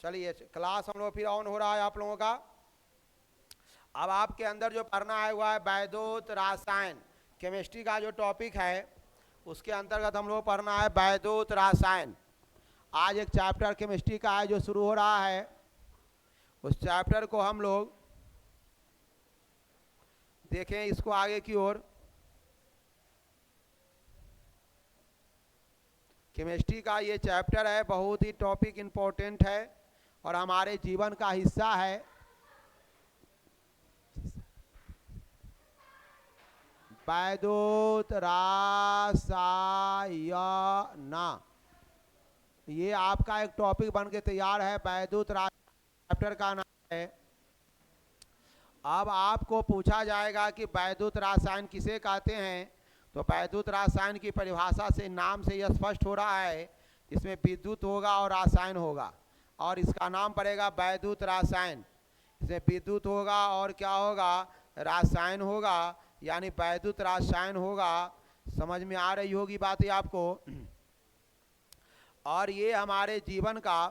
चलिए क्लास हम लोग फिर ऑन हो रहा है आप लोगों का। अब आपके अंदर जो पढ़ना है हुआ है वैद्युत रसायन, केमिस्ट्री का जो टॉपिक है उसके अंतर्गत हम लोग पढ़ना है वैद्युत रसायन। आज एक चैप्टर केमिस्ट्री का है जो शुरू हो रहा है, उस चैप्टर को हम लोग देखें इसको आगे की ओर। केमिस्ट्री का ये चैप्टर है, बहुत ही टॉपिक इम्पोर्टेंट है और हमारे जीवन का हिस्सा है। वैद्युत रसायन ये आपका एक टॉपिक बन के तैयार है। वैद्युत चैप्टर का नाम है। अब आपको पूछा जाएगा कि वैद्युत रसायन किसे कहते हैं, तो वैद्युत रसायन की परिभाषा से नाम से यह स्पष्ट हो रहा है, इसमें विद्युत होगा और रसायन होगा और इसका नाम पड़ेगा वैद्युत रसायन। इसमें विद्युत होगा और क्या होगा, रसायन होगा, यानी वैद्युत रसायन होगा। समझ में आ रही होगी बात ये आपको। और ये हमारे जीवन का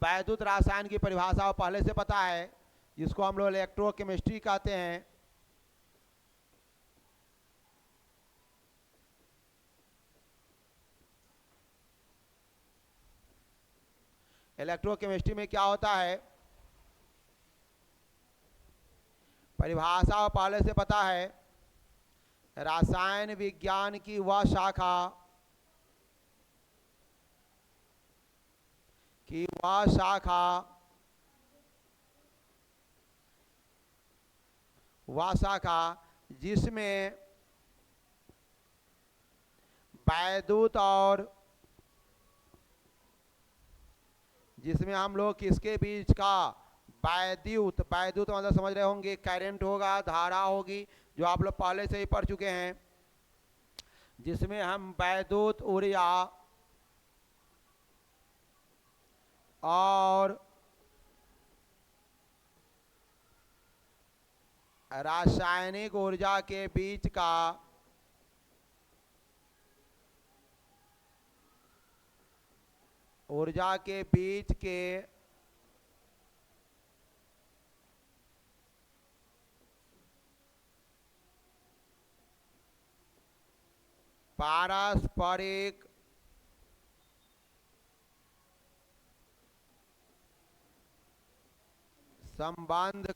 वैद्युत रसायन की परिभाषा पहले से पता है, जिसको हम लोग इलेक्ट्रोकेमिस्ट्री कहते हैं। इलेक्ट्रोकेमिस्ट्री में क्या होता है, परिभाषा पहले से पता है। रसायन विज्ञान की वह शाखा वह शाखा जिसमें वैद्युत और जिसमें हम लोग किसके बीच का वैद्युत मतलब समझ रहे होंगे, करंट होगा, धारा होगी, जो आप लोग पहले से ही पढ़ चुके हैं, जिसमें हम वैद्युत ऊर्जा और रासायनिक ऊर्जा के बीच का पारस्परिक संबंध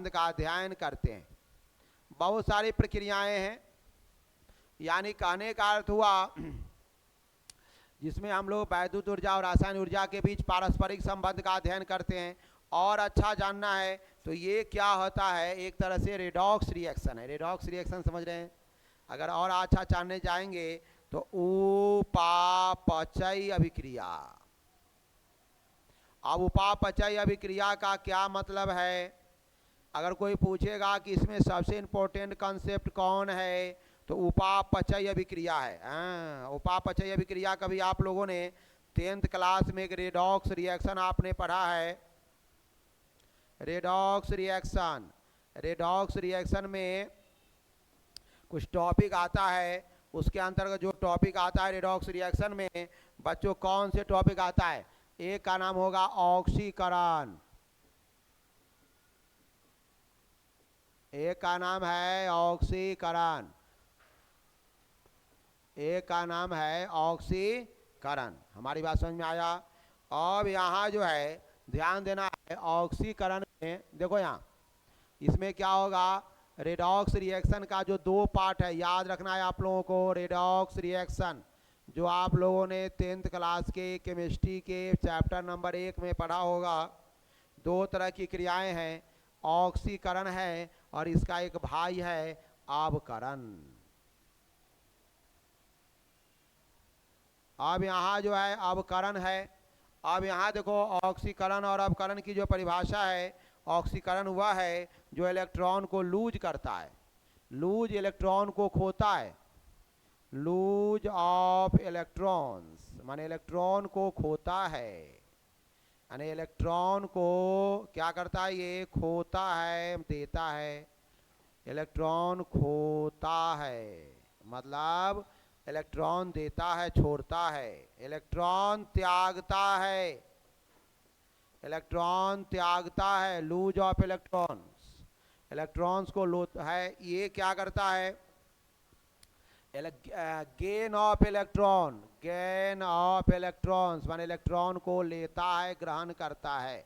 का अध्ययन करते हैं। बहुत सारी प्रक्रियाएं हैं, यानी कहने का अर्थ हुआ जिसमें हम लोग वैद्युत ऊर्जा और रासायनिक ऊर्जा के बीच पारस्परिक संबंध का अध्ययन करते हैं। और अच्छा जानना है तो ये क्या होता है, एक तरह से रेडॉक्स रिएक्शन है। रेडॉक्स रिएक्शन समझ रहे हैं। अगर और अच्छा जानने जाएंगे तो उपापचय अभिक्रिया। अब उपापचय अभिक्रिया का क्या मतलब है, अगर कोई पूछेगा कि इसमें सबसे इम्पोर्टेंट कॉन्सेप्ट कौन है, तो उपापचय अभिक्रिया है। उपापचय अभिक्रिया कभी आप लोगों ने 10th क्लास में एक रेडॉक्स रिएक्शन आपने पढ़ा है। रेडॉक्स रिएक्शन में कुछ टॉपिक आता है, उसके अंतर्गत जो टॉपिक आता है रेडॉक्स रिएक्शन में, बच्चों कौन से टॉपिक आता है, एक का नाम होगा ऑक्सीकरण, एक का नाम है ऑक्सीकरण, एक का नाम है ऑक्सीकरण। हमारी बात समझ में आया। अब यहाँ जो है ध्यान देना है, ऑक्सीकरण में देखो यहाँ इसमें क्या होगा, रेडॉक्स रिएक्शन का जो दो पार्ट है, याद रखना है आप लोगों को। रेडॉक्स रिएक्शन जो आप लोगों ने 10th क्लास के केमिस्ट्री के चैप्टर नंबर 1 में पढ़ा होगा, दो तरह की क्रियाएं हैं, ऑक्सीकरण है और इसका एक भाई है अवकरण। अब यहाँ जो है अवकरण है। अब यहाँ देखो ऑक्सीकरण और अवकरण की जो परिभाषा है, ऑक्सीकरण हुआ है जो इलेक्ट्रॉन को लूज करता है, लूज इलेक्ट्रॉन को खोता है, लूज ऑफ इलेक्ट्रॉन्स माने इलेक्ट्रॉन को खोता है, यानी इलेक्ट्रॉन को क्या करता है, ये खोता है, देता है। इलेक्ट्रॉन खोता है, मतलब इलेक्ट्रॉन देता है, छोड़ता है। इलेक्ट्रॉन त्यागता है, इलेक्ट्रॉन त्यागता है, लूज ऑफ इलेक्ट्रॉन्स, इलेक्ट्रॉन्स को लो है। ये क्या करता है, gain of electron, gain of electrons मान इलेक्ट्रॉन को लेता है, ग्रहण करता है।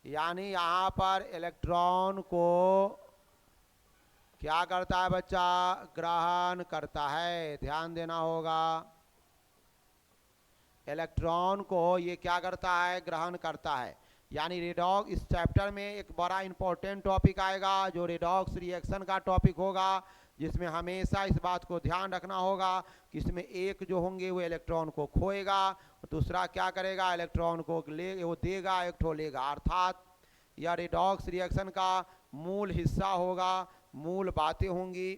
यानी यहाँ पर इलेक्ट्रॉन को क्या करता है बच्चा, ग्रहण करता है, ध्यान देना होगा। इलेक्ट्रॉन को ये क्या करता है, ग्रहण करता है। यानी रेडॉक्स, इस चैप्टर में एक बड़ा इंपॉर्टेंट टॉपिक आएगा जो रेडॉक्स रिएक्शन का टॉपिक होगा, जिसमें हमेशा इस बात को ध्यान रखना होगा कि इसमें एक जो होंगे वो इलेक्ट्रॉन को खोएगा, दूसरा क्या करेगा, इलेक्ट्रॉन को ले वो देगा, एक ठो लेगा। अर्थात यह रेडॉक्स रिएक्शन का मूल हिस्सा होगा, मूल बातें होंगी।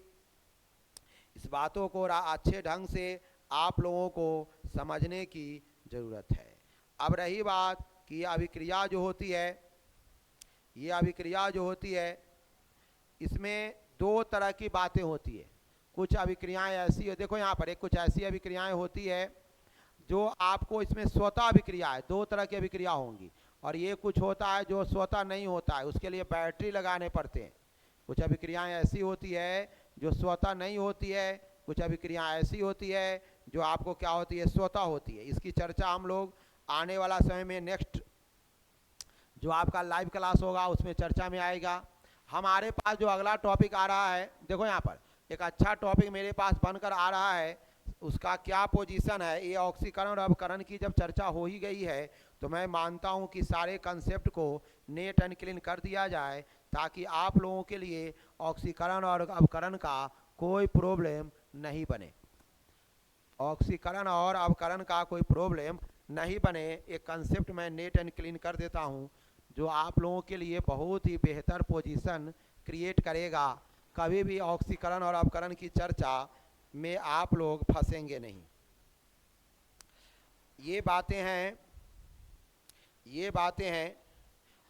इस बातों को अच्छे ढंग से आप लोगों को समझने की ज़रूरत है। अब रही बात कि ये अभिक्रिया जो होती है, ये अभिक्रिया जो होती है, इसमें दो तरह की बातें होती है। कुछ अभिक्रियाएं ऐसी है, देखो यहाँ पर एक कुछ ऐसी अभिक्रियाएं होती है जो आपको इसमें स्वतः अभिक्रिया है, दो तरह की अभिक्रिया होंगी। और ये कुछ होता है जो स्वतः नहीं होता है, उसके लिए बैटरी लगाने पड़ते हैं। कुछ अभिक्रियाएं ऐसी होती है जो स्वतः नहीं होती है, कुछ अभिक्रियाएं ऐसी होती है जो आपको क्या होती है, स्वतः होती है। इसकी चर्चा हम लोग आने वाला समय में नेक्स्ट जो आपका लाइव क्लास होगा उसमें चर्चा में आएगा। हमारे पास जो अगला टॉपिक आ रहा है, देखो यहाँ पर एक अच्छा टॉपिक मेरे पास बनकर आ रहा है, उसका क्या पोजीशन है। ये ऑक्सीकरण और अवकरण की जब चर्चा हो ही गई है तो मैं मानता हूँ कि सारे कंसेप्ट को नेट एंड क्लीन कर दिया जाए, ताकि आप लोगों के लिए ऑक्सीकरण और अवकरण का कोई प्रॉब्लम नहीं बने, ऑक्सीकरण और अवकरण का कोई प्रॉब्लम नहीं बने। एक कंसेप्ट मैं नेट एंड क्लीन कर देता हूँ जो आप लोगों के लिए बहुत ही बेहतर पोजीशन क्रिएट करेगा। कभी भी ऑक्सीकरण और अवकरण की चर्चा में आप लोग फंसेंगे नहीं। ये बातें हैं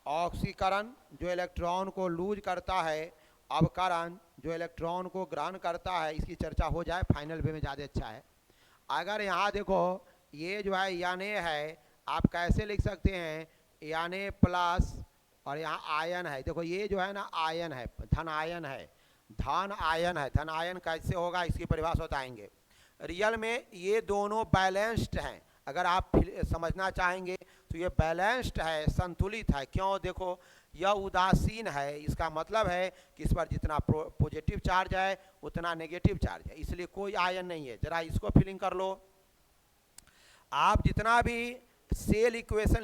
ऑक्सीकरण जो इलेक्ट्रॉन को लूज करता है, अवकरण जो इलेक्ट्रॉन को ग्रहण करता है, इसकी चर्चा हो जाए फाइनल वे में ज़्यादा अच्छा है। अगर यहाँ देखो ये जो है याने है, आप कैसे लिख सकते हैं, याने प्लस और यहाँ आयन है। देखो ये जो है ना आयन है, धन आयन है, धन आयन है। धन आयन कैसे होगा इसकी परिभाषा बताएंगे। रियल में ये दोनों बैलेंस्ड हैं, अगर आप समझना चाहेंगे तो ये बैलेंस्ड है, संतुलित है। क्यों, देखो यह उदासीन है, इसका मतलब है कि इस पर जितना पॉजिटिव चार्ज है उतना नेगेटिव चार्ज है, इसलिए कोई आयन नहीं है। जरा इसको फीलिंग कर लो। आप जितना भी सेल इक्वेशन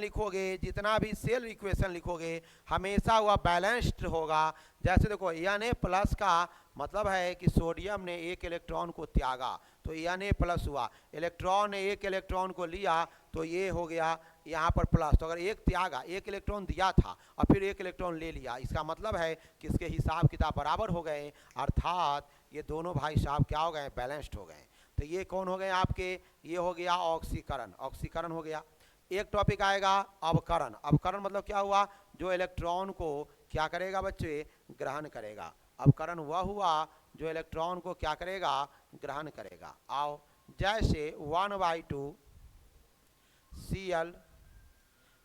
लिखोगे, हमेशा वह बैलेंस्ड होगा। जैसे देखो Na प्लस का मतलब है कि सोडियम ने एक इलेक्ट्रॉन को त्यागा तो Na प्लस हुआ, इलेक्ट्रॉन ने एक इलेक्ट्रॉन को लिया तो ये हो गया यहाँ पर प्लस। तो अगर एक त्यागा, एक इलेक्ट्रॉन दिया था और फिर एक इलेक्ट्रॉन ले लिया, इसका मतलब है कि इसके हिसाब किताब बराबर हो गए, अर्थात ये दोनों भाई साहब क्या हो गए, बैलेंस्ड हो गए। तो ये कौन हो गए आपके, ये हो गया ऑक्सीकरण, ऑक्सीकरण हो गया। एक टॉपिक आएगा अवकरण। अवकरण मतलब क्या हुआ, जो इलेक्ट्रॉन को क्या करेगा बच्चे, ग्रहण करेगा। अवकरण वह हुआ जो इलेक्ट्रॉन को क्या करेगा, ग्रहण करेगा। आओ, जैसे 1/2 Cl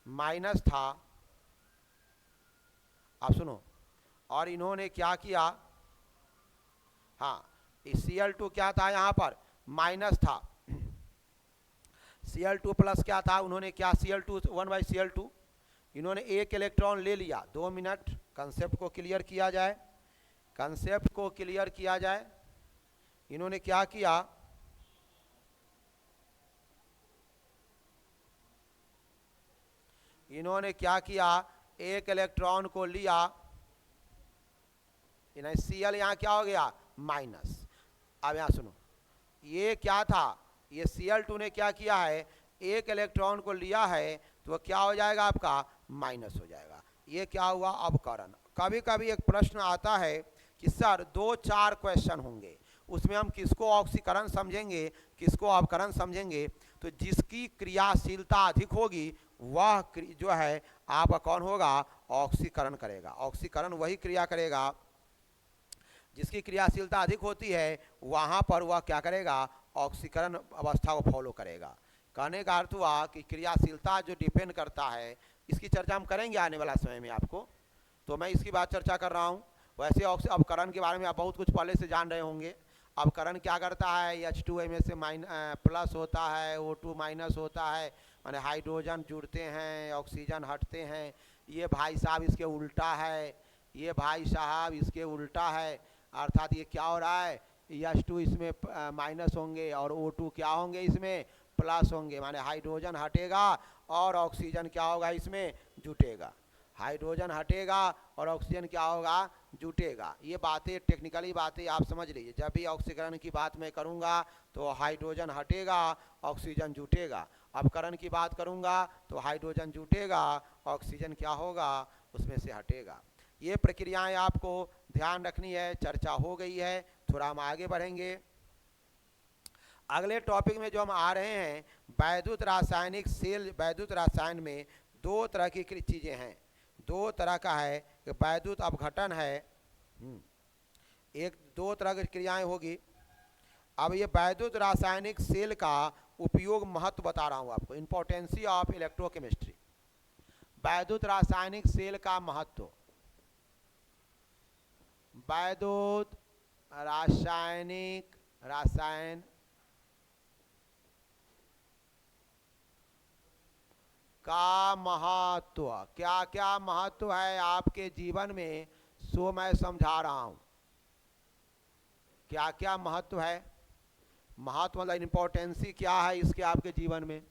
माइनस था, आप सुनो, और इन्होंने क्या किया, हाँ Cl2 क्या था, यहाँ पर माइनस था, Cl2 प्लस क्या था, उन्होंने क्या Cl2 1/Cl2, इन्होंने एक इलेक्ट्रॉन ले लिया। 2 मिनट कंसेप्ट को क्लियर किया जाए, कंसेप्ट को क्लियर किया जाए। इन्होंने क्या किया, इन्होंने क्या किया, एक इलेक्ट्रॉन को लिया, इन्हें Cl यहाँ क्या हो गया, माइनस। अब यहाँ सुनो, ये क्या था, ये Cl2 ने क्या किया है, एक इलेक्ट्रॉन को लिया है तो क्या हो जाएगा आपका, माइनस हो जाएगा। ये क्या हुआ, अवकरण। कभी कभी एक प्रश्न आता है कि सर 2-4 क्वेश्चन होंगे, उसमें हम किसको ऑक्सीकरण समझेंगे, किसको अवकरण समझेंगे। तो जिसकी क्रियाशीलता अधिक होगी वह जो है आपका कौन होगा, ऑक्सीकरण करेगा। ऑक्सीकरण वही क्रिया करेगा जिसकी क्रियाशीलता अधिक होती है वहाँ पर वह क्या करेगा, ऑक्सीकरण अवस्था को फॉलो करेगा। कहने का अर्थ हुआ कि क्रियाशीलता जो डिपेंड करता है, इसकी चर्चा हम करेंगे आने वाला समय में आपको, तो मैं इसकी बात चर्चा कर रहा हूँ। वैसे अपकरण के बारे में आप बहुत कुछ पहले से जान रहे होंगे। अपकरण क्या करता है, H2 से प्लस होता है, O2 माइनस होता है, माने हाइड्रोजन जुड़ते हैं, ऑक्सीजन हटते हैं। ये भाई साहब इसके उल्टा है, ये भाई साहब इसके उल्टा है, अर्थात ये क्या हो रहा है, H2 इसमें माइनस होंगे और O2 क्या होंगे, इसमें प्लस होंगे, माने हाइड्रोजन हटेगा और ऑक्सीजन क्या होगा, इसमें जुटेगा। हाइड्रोजन हटेगा और ऑक्सीजन क्या होगा, जुटेगा। ये बातें टेक्निकली बातें आप समझ लीजिए। जब भी ऑक्सीकरण की बात मैं करूँगा तो हाइड्रोजन हटेगा, ऑक्सीजन जुटेगा। अपकरण की बात करूँगा तो हाइड्रोजन जुटेगा, ऑक्सीजन क्या होगा, उसमें से हटेगा। ये प्रक्रियाएं आपको ध्यान रखनी है। चर्चा हो गई है, थोड़ा हम आगे बढ़ेंगे। अगले टॉपिक में जो हम आ रहे हैं, वैद्युत रासायनिक सेल। वैद्युत रसायन में दो तरह की चीज़ें हैं, दो तरह का है कि वैद्युत अपघटन है, एक दो तरह की क्रियाएं होगी। अब ये वैद्युत रासायनिक सेल का उपयोग महत्व बता रहा हूँ आपको, इंपॉर्टेंसी ऑफ इलेक्ट्रोकेमिस्ट्री। वैद्युत रासायनिक सेल का महत्व, वैद्युत रासायन का महत्व, क्या क्या महत्व है आपके जीवन में, सो मैं समझा रहा हूं। क्या क्या महत्व है, महत्व मतलब इंपॉर्टेंसी क्या है इसके आपके जीवन में,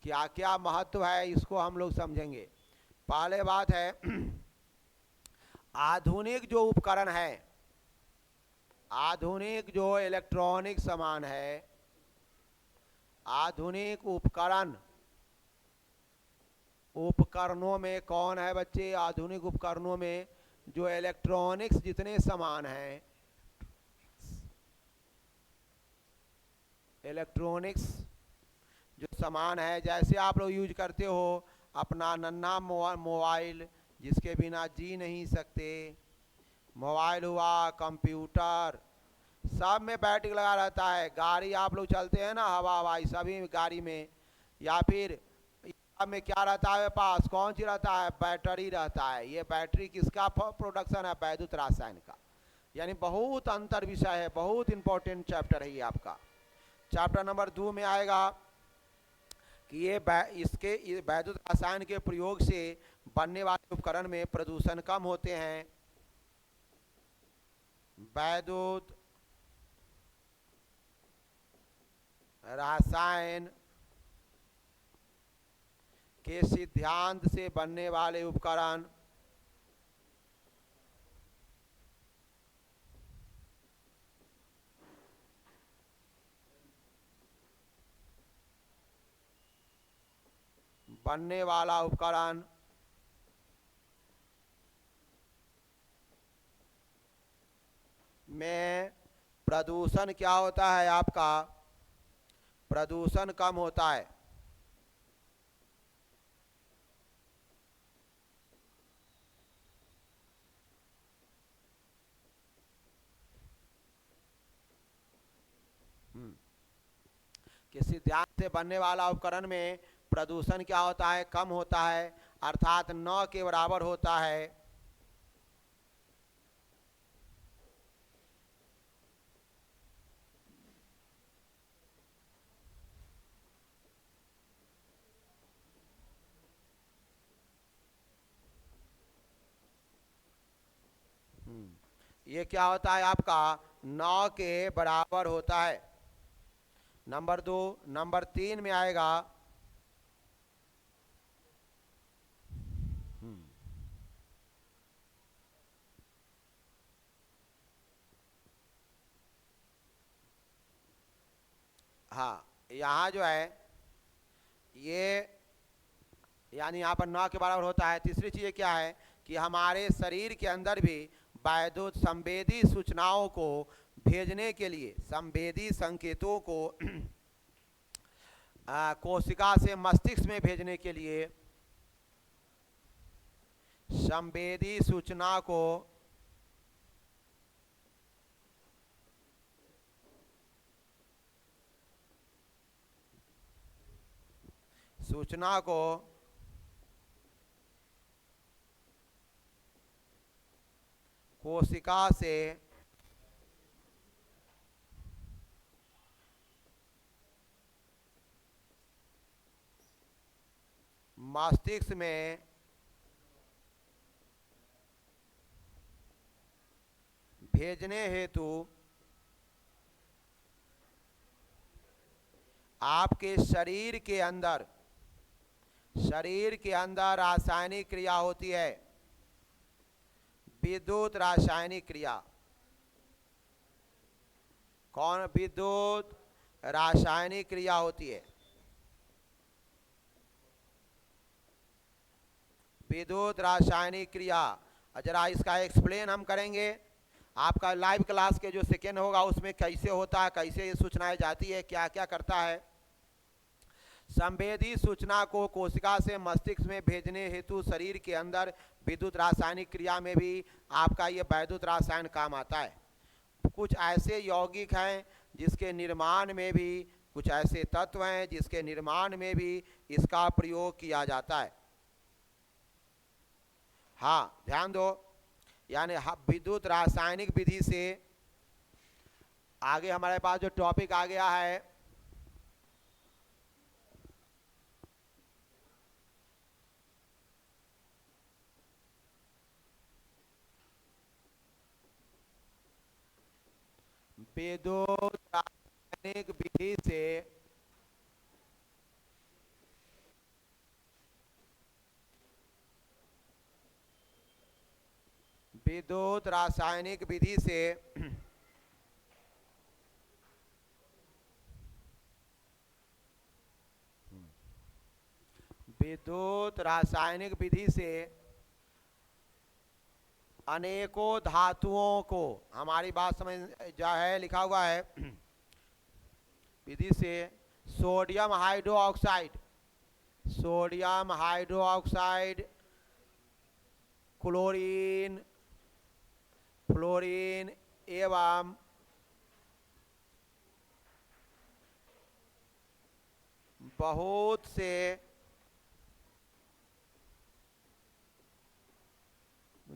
क्या क्या महत्व है, इसको हम लोग समझेंगे। पहले बात है, आधुनिक जो उपकरण है, आधुनिक जो इलेक्ट्रॉनिक सामान है, आधुनिक उपकरणों में कौन है बच्चे, आधुनिक उपकरणों में जो इलेक्ट्रॉनिक्स जितने सामान हैं, इलेक्ट्रॉनिक्स जो सामान है, जैसे आप लोग यूज करते हो अपना नन्हा मोबाइल, जिसके बिना जी नहीं सकते, मोबाइल हुआ, कंप्यूटर, सब में बैटरी लगा रहता है। गाड़ी आप लोग चलते हैं ना, हवा हवाई सभी गाड़ी में, या फिर में क्या रहता है पास, कौन सी रहता है, बैटरी रहता है। ये बैटरी किसका प्रोडक्शन है, वैद्युत रासायन का। यानी बहुत अंतर विषय है, बहुत इंपॉर्टेंट चैप्टर है ये आपका। चैप्टर नंबर 2 में आएगा कि ये इसके वैद्युत रसायन के प्रयोग से बनने वाले उपकरण में प्रदूषण कम होते हैं। वैद्युत रसायन के सिद्धांत से बनने वाले उपकरण बनने वाला उपकरण में प्रदूषण क्या होता है आपका, प्रदूषण कम होता है। किसी ध्यान से बनने वाला उपकरण में प्रदूषण क्या होता है, कम होता है, अर्थात 9 के बराबर होता है। ये क्या होता है आपका, 9 के बराबर होता है। नंबर 2, नंबर 3 में आएगा हाँ, यहाँ जो है ये, यानी यहाँ पर 9 के बराबर होता है। तीसरी चीज़ क्या है कि हमारे शरीर के अंदर भी वैद्युत संवेदी सूचनाओं को भेजने के लिए, संवेदी संकेतों को कोशिका से मस्तिष्क में भेजने के लिए संवेदी सूचना को कोशिका से मस्तिष्क में भेजने हेतु आपके शरीर के अंदर रासायनिक क्रिया होती है, विद्युत रासायनिक क्रिया। कौन? विद्युत रासायनिक क्रिया होती है, विद्युत रासायनिक क्रिया। जरा इसका एक्सप्लेन हम करेंगे। आपका लाइव क्लास के जो सेकेंड होगा उसमें कैसे होता है, कैसे ये सूचनाएं जाती है, क्या क्या करता है। संवेदी सूचना को कोशिका से मस्तिष्क में भेजने हेतु शरीर के अंदर विद्युत रासायनिक क्रिया में भी आपका ये वैद्युत रसायन काम आता है। कुछ ऐसे यौगिक हैं जिसके निर्माण में भी, कुछ ऐसे तत्व हैं जिसके निर्माण में भी इसका प्रयोग किया जाता है। हाँ, ध्यान दो, यानी विद्युत रासायनिक विधि से आगे हमारे पास जो टॉपिक आ गया है, विद्युत रासायनिक विधि से विद्युत रासायनिक विधि से विद्युत रासायनिक विधि से अनेकों धातुओं को, हमारी बात समझ जा है, लिखा हुआ है विधि से सोडियम हाइड्रोक्साइड, क्लोरीन, फ्लोरीन एवं बहुत से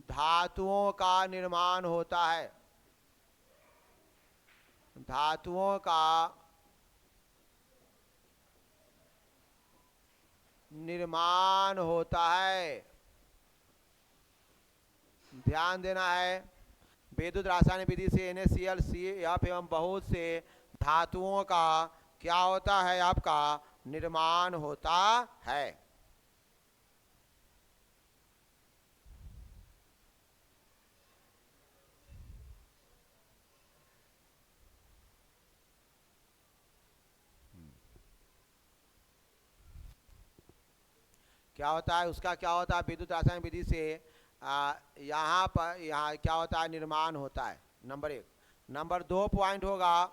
धातुओं का निर्माण होता है। धातुओं का निर्माण होता है, ध्यान देना है। विद्युत रासायनिक विधि से NaCl, CF एवं बहुत से धातुओं का क्या होता है? आपका निर्माण होता है। क्या होता है उसका? क्या होता है? विद्युत रासायनिक विधि से यहाँ पर क्या होता है? निर्माण होता है, नंबर 1। नंबर 2 पॉइंट होगा,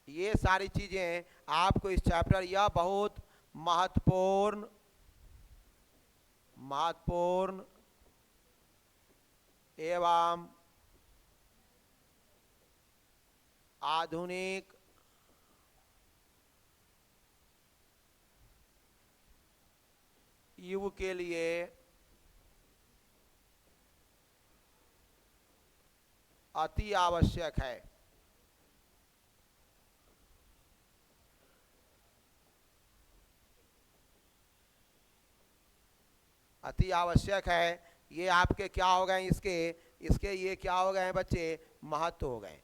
ये सारी चीजें आपको इस चैप्टर, यह बहुत महत्वपूर्ण एवं आधुनिक युग के लिए अति आवश्यक है। अति आवश्यक है। ये आपके क्या हो गए? इसके ये क्या हो गए हैं बच्चे? महत्व हो गए।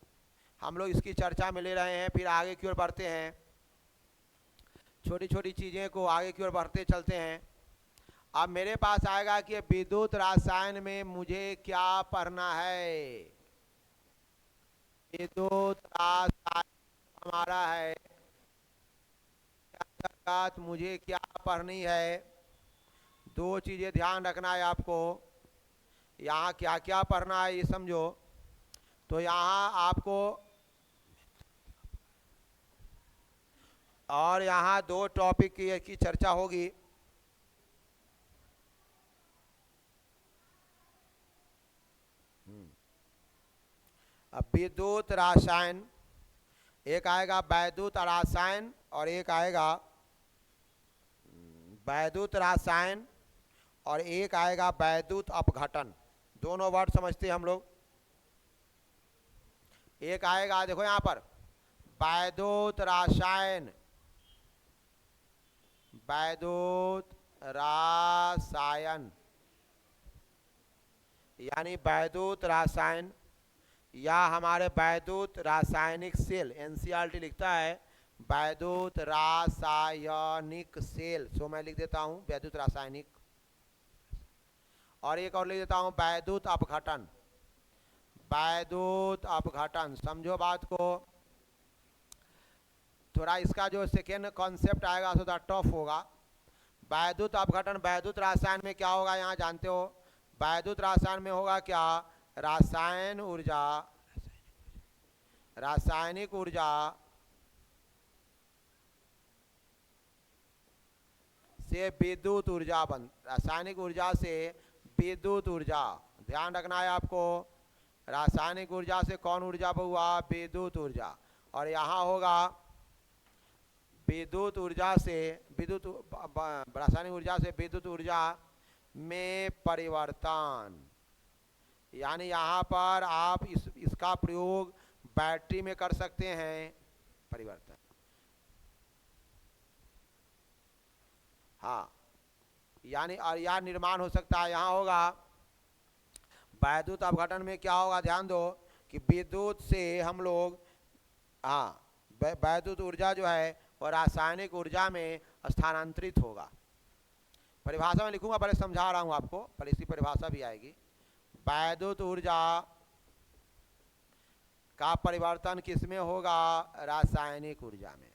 हम लोग इसकी चर्चा में ले रहे हैं, फिर आगे की ओर बढ़ते हैं। छोटी छोटी चीज़ें को आगे की ओर बढ़ते चलते हैं। अब मेरे पास आएगा कि विद्युत रसायन में मुझे क्या पढ़ना है। विद्युत रसायन हमारा है, मुझे क्या पढ़नी है? 2 चीज़ें ध्यान रखना है आपको। यहाँ क्या क्या पढ़ना है ये समझो। तो यहाँ आपको और यहाँ दो टॉपिक की चर्चा होगी। अब विद्युत रासायन, एक आएगा वैद्युत रासायन और एक आएगा वैद्युत रासायन और एक आएगा वैद्युत अपघटन। दोनों वर्ड समझते हैं हम लोग। एक आएगा, देखो यहाँ पर, वैद्युत रासायन, वैद्युत रासायन यानी वैद्युत रासायन या हमारे वैद्युत रासायनिक सेल, एनसीईआरटी लिखता है वैद्युत रासायनिक सेल, सो मैं लिख देता हूं वैद्युत रासायनिक। और एक और लिख देता हूं वैद्युत अपघटन, वैद्युत अपघटन। समझो बात को, थोड़ा इसका जो सेकेंड कॉन्सेप्ट आएगा थोड़ा टफ होगा। वैद्युत अपघटन वैद्युत रासायन में क्या होगा यहाँ जानते हो? वैद्युत रासायन में होगा क्या, रासायनिक ऊर्जा से विद्युत ऊर्जा रासायनिक ऊर्जा से विद्युत ऊर्जा, ध्यान रखना है आपको। रासायनिक ऊर्जा से कौन ऊर्जा हुआ, विद्युत ऊर्जा। और यहाँ होगा विद्युत ऊर्जा से रासायनिक ऊर्जा से विद्युत ऊर्जा में परिवर्तन, यानी यहाँ पर आप इसका प्रयोग बैटरी में कर सकते हैं, परिवर्तन। हाँ, यानी और या निर्माण हो सकता है। यहाँ होगा वैद्युत अपघटन में क्या होगा, ध्यान दो कि विद्युत से हम लोग, हाँ, वैद्युत ऊर्जा जो है वो रासायनिक ऊर्जा में स्थानांतरित होगा। परिभाषा में लिखूंगा, पहले समझा रहा हूँ आपको, पहले इसकी परिभाषा भी आएगी। वैद्युत ऊर्जा का परिवर्तन किसमें होगा, रासायनिक ऊर्जा में।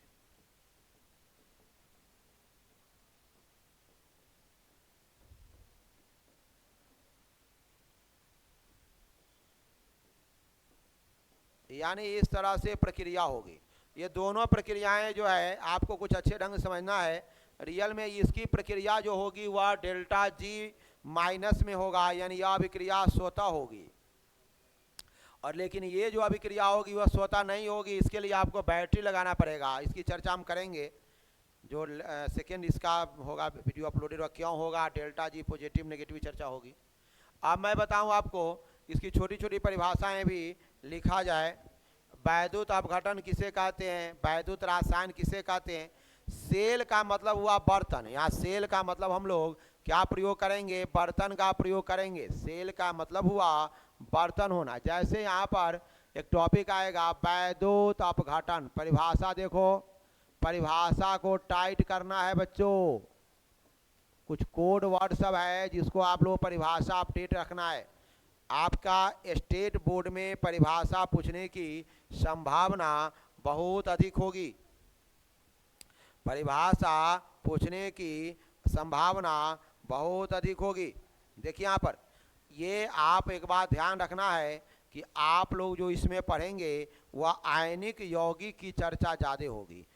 यानी इस तरह से प्रक्रिया होगी। ये दोनों प्रक्रियाएं जो है आपको कुछ अच्छे ढंग से समझना है। रियल में इसकी प्रक्रिया जो होगी वह डेल्टा जी माइनस में होगा, यानी यह अभिक्रिया स्वतः होगी। और लेकिन ये जो अभिक्रिया होगी वह स्वतः नहीं होगी, इसके लिए आपको बैटरी लगाना पड़ेगा। इसकी चर्चा हम करेंगे, जो सेकेंड इसका होगा वीडियो अपलोडेड, वह क्यों होगा, डेल्टा जी पॉजिटिव नेगेटिव चर्चा होगी। अब मैं बताऊं आपको, इसकी छोटी छोटी परिभाषाएं भी लिखा जाए। वैद्युत अपघटन किसे कहते हैं, वैद्युत रासायन किसे कहते हैं। सेल का मतलब हुआ बर्तन, यहाँ सेल का मतलब हम लोग क्या प्रयोग करेंगे, बर्तन का प्रयोग करेंगे। सेल का मतलब हुआ बर्तन होना। जैसे यहाँ पर एक टॉपिक आएगा वैद्युत अपघटन, परिभाषा देखो, परिभाषा को टाइट करना है बच्चों। कुछ कोड वर्ड सब है जिसको आप लोग परिभाषा अपडेट रखना है। आपका स्टेट बोर्ड में परिभाषा पूछने की संभावना बहुत अधिक होगी, परिभाषा पूछने की संभावना बहुत अधिक होगी। देखिए यहाँ पर, ये आप एक बात ध्यान रखना है कि आप लोग जो इसमें पढ़ेंगे वह आयनिक यौगिक की चर्चा ज़्यादा होगी,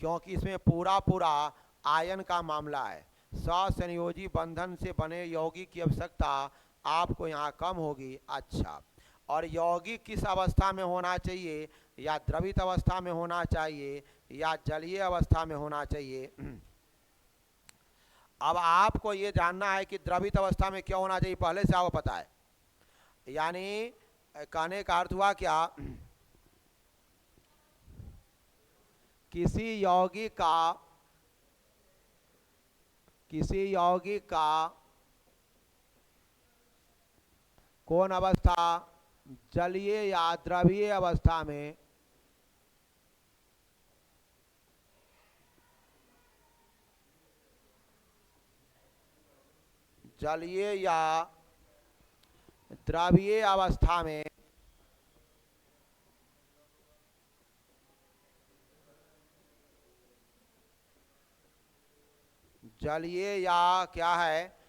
क्योंकि इसमें पूरा आयन का मामला है। ससंयोजी बंधन से बने यौगिक की आवश्यकता आपको यहाँ कम होगी। अच्छा, और यौगिक किस अवस्था में होना चाहिए, या द्रवित अवस्था में होना चाहिए या जलीय अवस्था में होना चाहिए। अब आपको ये जानना है कि द्रवित अवस्था में क्यों होना चाहिए, पहले से आपको पता है। यानी कहने का अर्थ हुआ क्या, किसी यौगिक का कौन अवस्था, जलीय या द्रवीय अवस्था में जलीय या द्रवीय अवस्था में जलीय या क्या है,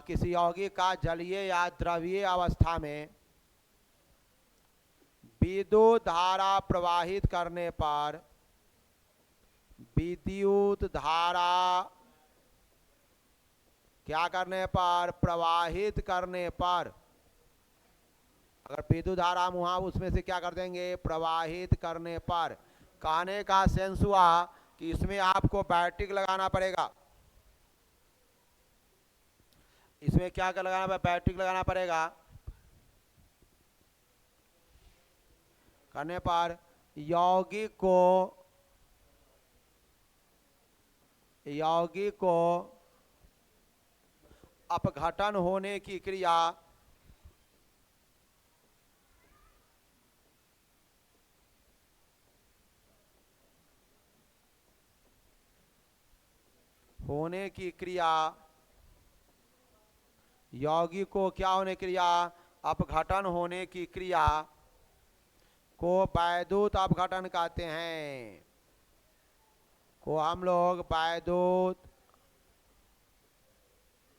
किसी यौगिक का जलीय या द्रवीय अवस्था में विद्युत धारा प्रवाहित करने पर विद्युत धारा क्या करने पर, प्रवाहित करने पर, अगर विद्युत धारा हम वहां उसमें से क्या कर देंगे, प्रवाहित करने पर। कहने का सेंस हुआ कि इसमें आपको बैटरी लगाना पड़ेगा, इसमें क्या कर लगाना, बैटरी लगाना पड़ेगा। करने पर यौगिक को अपघटन होने की क्रिया यौगिक को क्या होने क्रिया, अपघटन होने की क्रिया को वैद्युत अपघटन कहते हैं, को हम लोग वैद्युत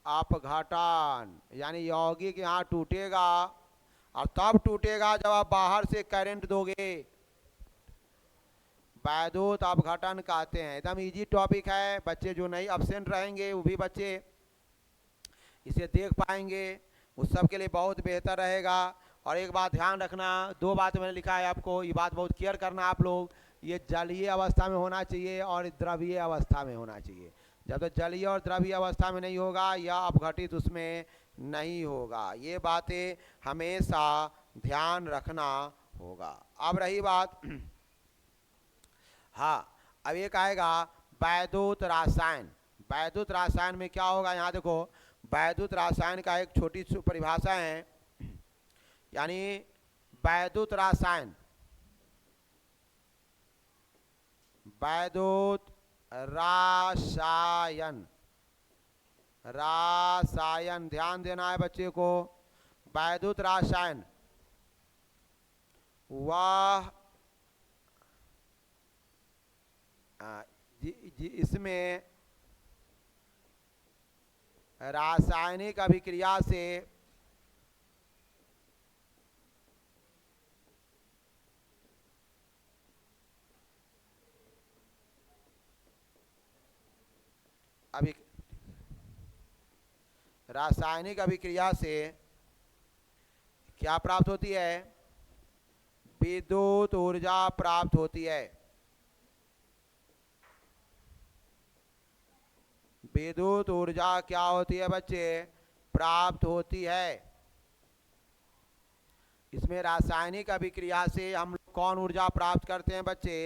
अपघटन। यानी यौगिक यहाँ टूटेगा और तब टूटेगा जब आप बाहर से करंट दोगे, वैद्युत अपघटन कहते हैं। एकदम इजी टॉपिक है, बच्चे जो नहीं अब्सेंट रहेंगे वो भी बच्चे इसे देख पाएंगे, उस सब के लिए बहुत बेहतर रहेगा। और एक बात ध्यान रखना, दो बात मैंने लिखा है आपको, ये बात बहुत क्लियर करना आप लोग, ये जलीय अवस्था में होना चाहिए और द्रवीय अवस्था में होना चाहिए। जब तक जलीय और द्रवीय अवस्था में नहीं होगा या अपघटित उसमें नहीं होगा, ये बातें हमेशा ध्यान रखना होगा। अब रही बात हाँ, अब एक आएगा वैद्युत रासायन। वैद्युत रासायन में क्या होगा, यहाँ देखो, वैद्युत रासायन का एक छोटी सी परिभाषा है, यानी वैद्युत रासायन, वैद्युत रासायन, रासायन ध्यान देना है बच्चे को। वैद्युत रासायन वह इसमें रासायनिक अभिक्रिया से रासायनिक अभिक्रिया से क्या प्राप्त होती है, विद्युत ऊर्जा प्राप्त होती है। विद्युत ऊर्जा क्या होती है बच्चे, प्राप्त होती है। इसमें रासायनिक अभिक्रिया से हम लोग कौन ऊर्जा प्राप्त करते हैं बच्चे,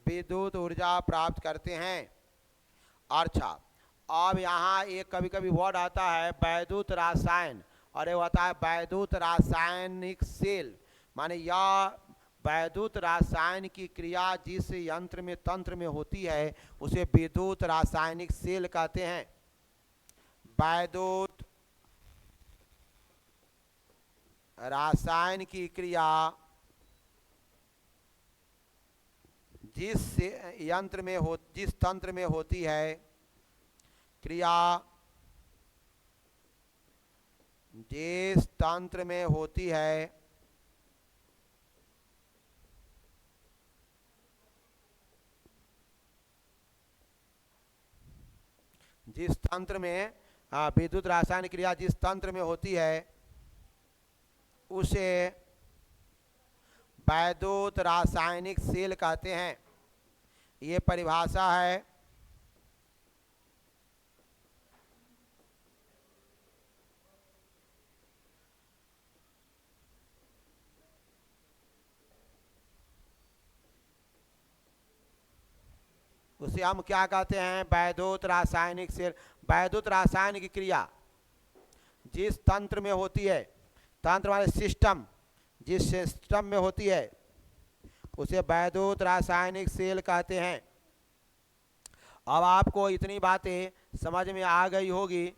विद्युत ऊर्जा प्राप्त करते हैं। अच्छा, अब यहाँ एक कभी कभी वर्ड आता है वैद्युत रासायन, और ये होता है वैद्युत रासायनिक सेल, माने यह वैद्युत रासायन की क्रिया जिस यंत्र में तंत्र में होती है उसे विद्युत रासायनिक सेल कहते हैं। वैद्युत रासायन की क्रिया जिस यंत्र में हो, जिस तंत्र में होती है, क्रिया जिस तंत्र में होती है, जिस तंत्र में विद्युत रासायनिक क्रिया जिस तंत्र में होती है उसे वैद्युत रासायनिक सेल कहते हैं। ये परिभाषा है। उसे हम क्या कहते हैं, वैद्युत रासायनिक सेल। वैद्युत रासायन की क्रिया जिस तंत्र में होती है, तंत्र वाले सिस्टम, जिस सिस्टम में होती है उसे वैद्युत रासायनिक सेल कहते हैं। अब आपको इतनी बातें समझ में आ गई होगी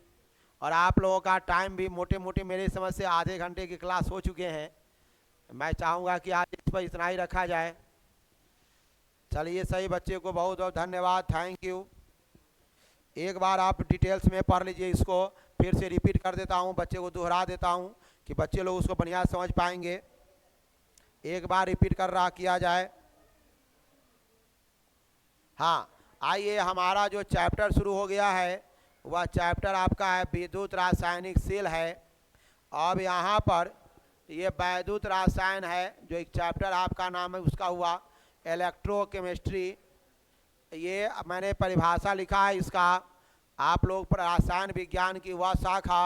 और आप लोगों का टाइम भी मोटे मोटे मेरी समझ से आधे घंटे की क्लास हो चुके हैं। मैं चाहूँगा कि आज इस पर इतना ही रखा जाए। चलिए, सही बच्चे को बहुत बहुत धन्यवाद, थैंक यू। एक बार आप डिटेल्स में पढ़ लीजिए, इसको फिर से रिपीट कर देता हूँ, बच्चे को दोहरा देता हूँ कि बच्चे लोग उसको बढ़िया समझ पाएंगे। एक बार रिपीट कर रहा किया जाए। हाँ, आइए, हमारा जो चैप्टर शुरू हो गया है वह चैप्टर आपका है विद्युत रासायनिक सेल है। अब यहाँ पर ये वैद्युत रसायन है, जो एक चैप्टर आपका नाम है उसका हुआ इलेक्ट्रोकेमिस्ट्री। ये मैंने परिभाषा लिखा है इसका, आप लोग पर रसायन विज्ञान की वह शाखा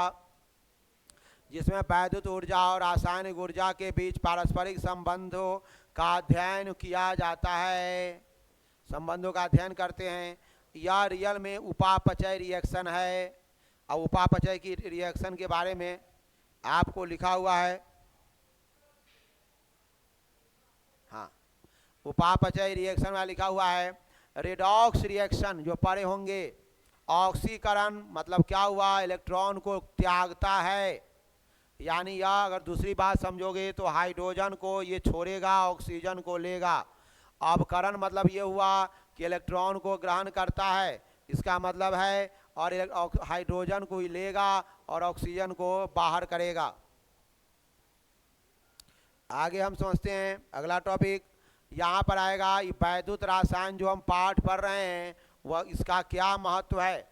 जिसमें वैद्युत ऊर्जा और रासायनिक ऊर्जा के बीच पारस्परिक संबंधों का अध्ययन किया जाता है, संबंधों का अध्ययन करते हैं। यह रियल में उपापचय रिएक्शन है। और उपापचय की रिएक्शन के बारे में आपको लिखा हुआ है, हाँ, उपापचय रिएक्शन में लिखा हुआ है रेडॉक्स रिएक्शन, जो पढ़े होंगे। ऑक्सीकरण मतलब क्या हुआ, इलेक्ट्रॉन को त्यागता है, यानी यह अगर दूसरी बात समझोगे तो हाइड्रोजन को ये छोड़ेगा, ऑक्सीजन को लेगा। अवकरण मतलब ये हुआ कि इलेक्ट्रॉन को ग्रहण करता है, इसका मतलब है, और हाइड्रोजन को ही लेगा और ऑक्सीजन को बाहर करेगा। आगे हम समझते हैं अगला टॉपिक यहाँ पर आएगा। ये वैद्युत रसायन जो हम पाठ पढ़ रहे हैं वह इसका क्या महत्व है।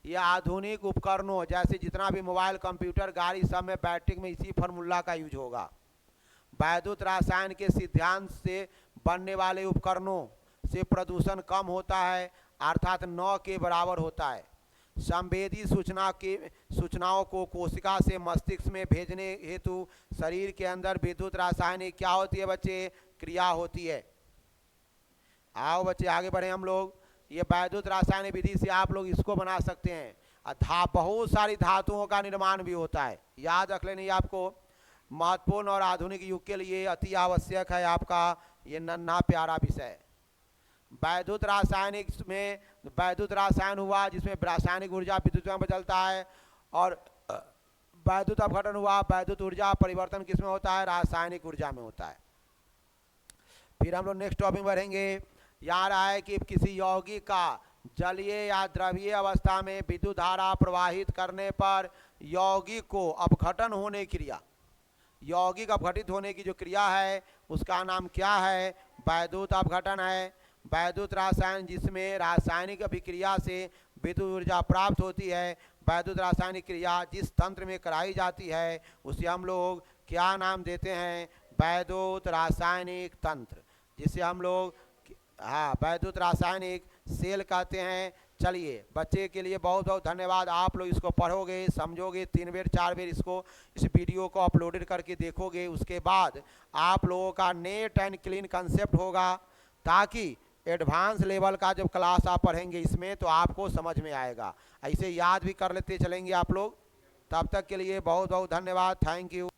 ये आधुनिक उपकरणों जैसे जितना भी मोबाइल, कंप्यूटर, गाड़ी, सब में बैटरी में इसी फार्मूला का यूज होगा। वैद्युत रसायन के सिद्धांत से बनने वाले उपकरणों से प्रदूषण कम होता है, अर्थात 9 के बराबर होता है। संवेदी सूचनाओं को कोशिका से मस्तिष्क में भेजने हेतु शरीर के अंदर विद्युत रासायनिक क्या होती है बच्चे, क्रिया होती है। आओ बच्चे आगे बढ़े हम लोग। ये वैद्युत रासायनिक विधि से आप लोग इसको बना सकते हैं। बहुत सारी धातुओं का निर्माण भी होता है, याद रख लेनी आपको। महत्वपूर्ण और आधुनिक युग के लिए अति आवश्यक है आपका ये नन्हा प्यारा विषय। वैद्युत रासायनिक में वैद्युत रसायन हुआ जिसमें रासायनिक ऊर्जा विद्युत में बदलता है, और वैद्युत अपघटन हुआ, वैद्युत ऊर्जा परिवर्तन किसमें होता है, रासायनिक ऊर्जा में होता है। फिर हम लोग नेक्स्ट टॉपिक बढ़ेंगे। यहाँ रहा है कि किसी यौगिक का जलीय या द्रवीय अवस्था में विद्युत धारा प्रवाहित करने पर यौगिक को अपघटन होने की क्रिया, यौगिक अपघटित होने की जो क्रिया है उसका नाम क्या है, वैद्युत अपघटन है। वैद्युत रसायन जिसमें रासायनिक अभिक्रिया से विद्युत ऊर्जा प्राप्त होती है, वैद्युत रासायनिक क्रिया जिस तंत्र में कराई जाती है उसे हम लोग क्या नाम देते हैं, वैद्युत रासायनिक तंत्र, जिसे हम लोग हाँ वैद्युत रासायनिक सेल कहते हैं। चलिए बच्चे के लिए बहुत बहुत धन्यवाद। आप लोग इसको पढ़ोगे, समझोगे, 3 बार 4 बार इसको इस वीडियो को अपलोडेड करके देखोगे, उसके बाद आप लोगों का नेट एंड क्लीन कंसेप्ट होगा, ताकि एडवांस लेवल का जब क्लास आप पढ़ेंगे इसमें तो आपको समझ में आएगा। ऐसे याद भी कर लेते चलेंगे आप लोग। तब तक के लिए बहुत बहुत धन्यवाद। Thank you.